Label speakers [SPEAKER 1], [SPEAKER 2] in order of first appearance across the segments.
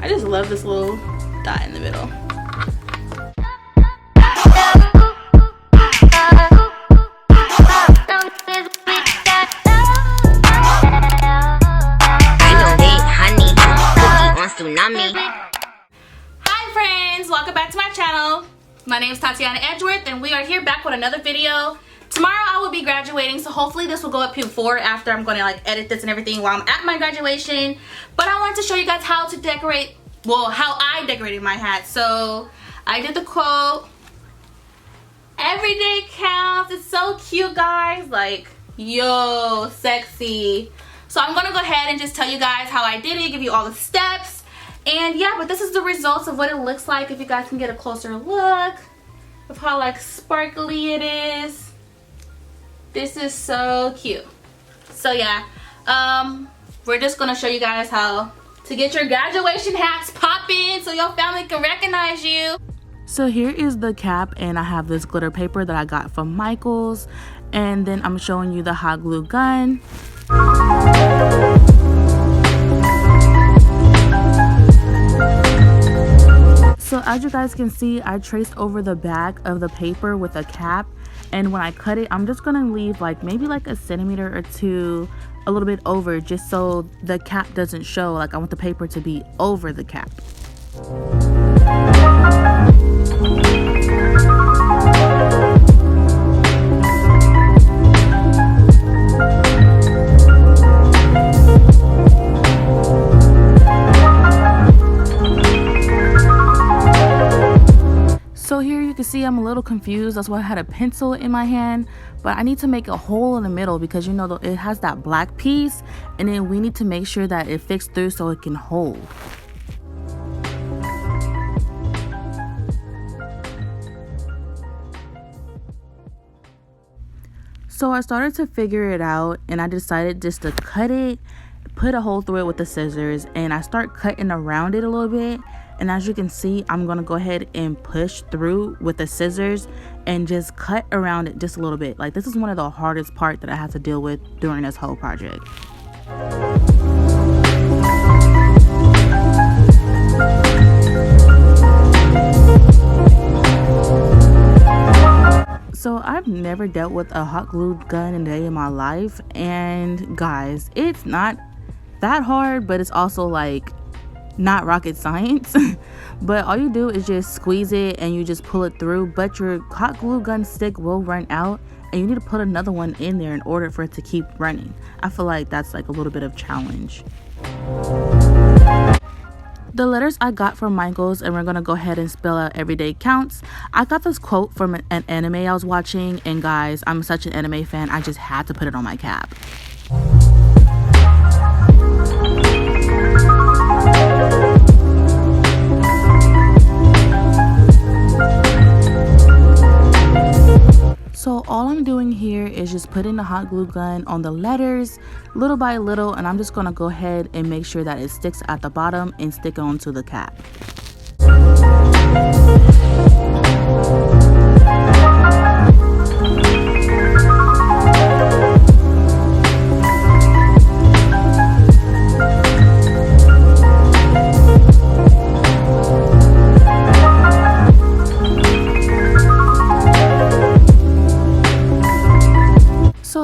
[SPEAKER 1] I just love this little dot in the middle. Hi friends, welcome back to my channel. My name is Tatyannaedgeworth and we are here back with another video. Tomorrow I will be graduating, so hopefully this will go up before or after. I'm going to like edit this and everything while I'm at my graduation. But I wanted to show you guys how to decorate, well, how I decorated my hat. So I did the quote, every day counts. It's so cute, guys. Like, yo, sexy. So I'm going to go ahead and just tell you guys how I did it, give you all the steps. And yeah, but this is the results of what it looks like. If you guys can get a closer look of how like sparkly it is. This is so cute. So yeah, we're just gonna show you guys how to get your graduation hats popping so your family can recognize you. So here is the cap, and I have this glitter paper that I got from Michael's, and then I'm showing you the hot glue gun. So as you guys can see, I traced over the back of the paper with a cap, and when I cut it, I'm just gonna leave like maybe like a centimeter or two a little bit over, just so the cap doesn't show. Like, I want the paper to be over the cap. So here you can see I'm a little confused. That's why I had a pencil in my hand, but I need to make a hole in the middle because, you know, it has that black piece, and then we need to make sure that it fits through so it can hold. So I started to figure it out, and I decided just to cut it, put a hole through it with the scissors, and I start cutting around it a little bit. And as you can see, I'm gonna go ahead and push through with the scissors and just cut around it just a little bit. Like, this is one of the hardest part that I had to deal with during this whole project. So I've never dealt with a hot glue gun in a day in my life, and guys, it's not that hard, but it's also like not rocket science. But all you do is just squeeze it and you just pull it through, but your hot glue gun stick will run out and you need to put another one in there in order for it to keep running. I feel like that's like a little bit of challenge. The letters I got from Michael's, and we're gonna go ahead and spell out every day counts. I got this quote from an anime I was watching, and guys, I'm such an anime fan, I just had to put it on my cap. So all I'm doing here is just putting the hot glue gun on the letters little by little, and I'm just gonna go ahead and make sure that it sticks at the bottom and stick onto the cap.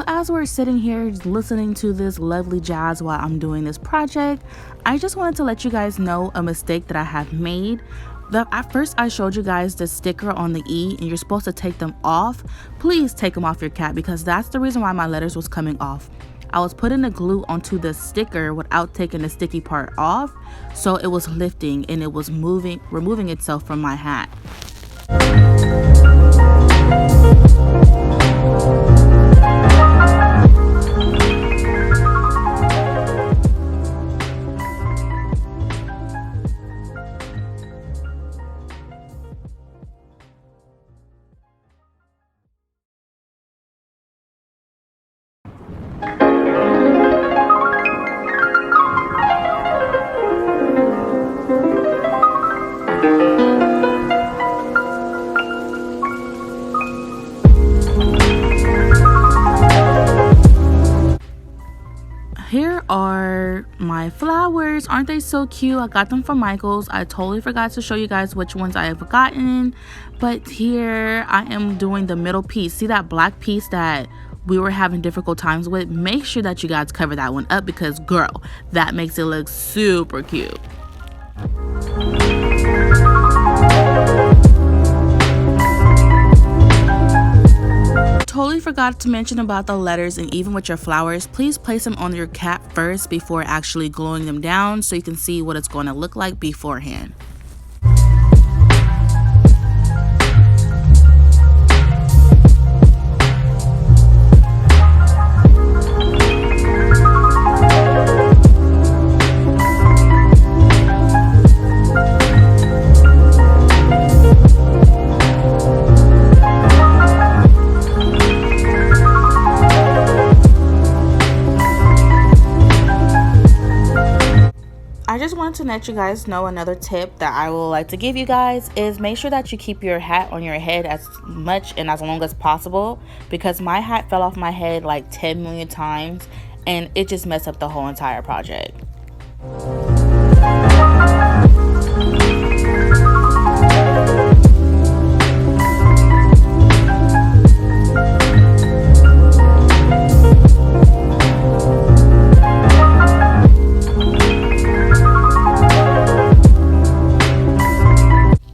[SPEAKER 1] As we're sitting here listening to this lovely jazz while I'm doing this project, I just wanted to let you guys know a mistake that I have made. At first I showed you guys the sticker on the E, and you're supposed to take them off. Please take them off your cap, because that's the reason why my letters was coming off. I was putting the glue onto the sticker without taking the sticky part off, so it was lifting and it was removing itself from my hat. aren't they so cute? I got them from Michael's. I totally forgot to show you guys which ones I have gotten, but here I am doing the middle piece. See that black piece that we were having difficult times with? Make sure that you guys cover that one up because girl, that makes it look super cute. Totally forgot to mention about the letters, and even with your flowers, please place them on your cap first before actually gluing them down so you can see what it's going to look like beforehand. I just wanted to let you guys know another tip that I would like to give you guys is make sure that you keep your hat on your head as much and as long as possible, because my hat fell off my head like 10 million times and it just messed up the whole entire project.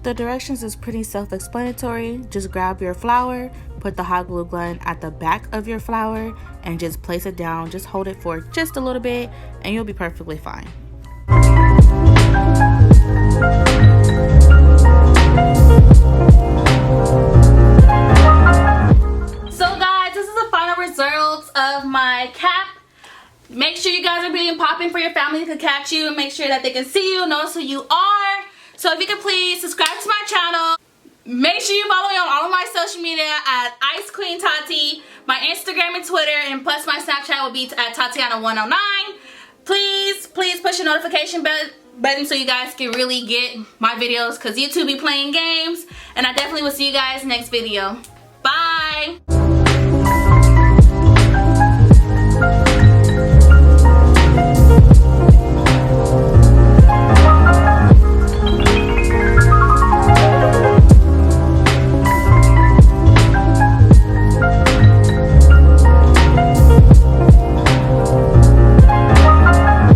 [SPEAKER 1] The directions is pretty self-explanatory. Just grab your flower, put the hot glue gun at the back of your flower, and just place it down. Just hold it for just a little bit and you'll be perfectly fine. So guys, this is the final results of my cap. Make sure you guys are being popping for your family to catch you and make sure that they can see you, notice who you are. So if you could please subscribe to my channel. Make sure you follow me on all of my social media at icequeentaty, my Instagram and Twitter, and plus my Snapchat will be at Tatyanna109. Please push the notification button so you guys can really get my videos because YouTube be playing games. And I definitely will see you guys next video.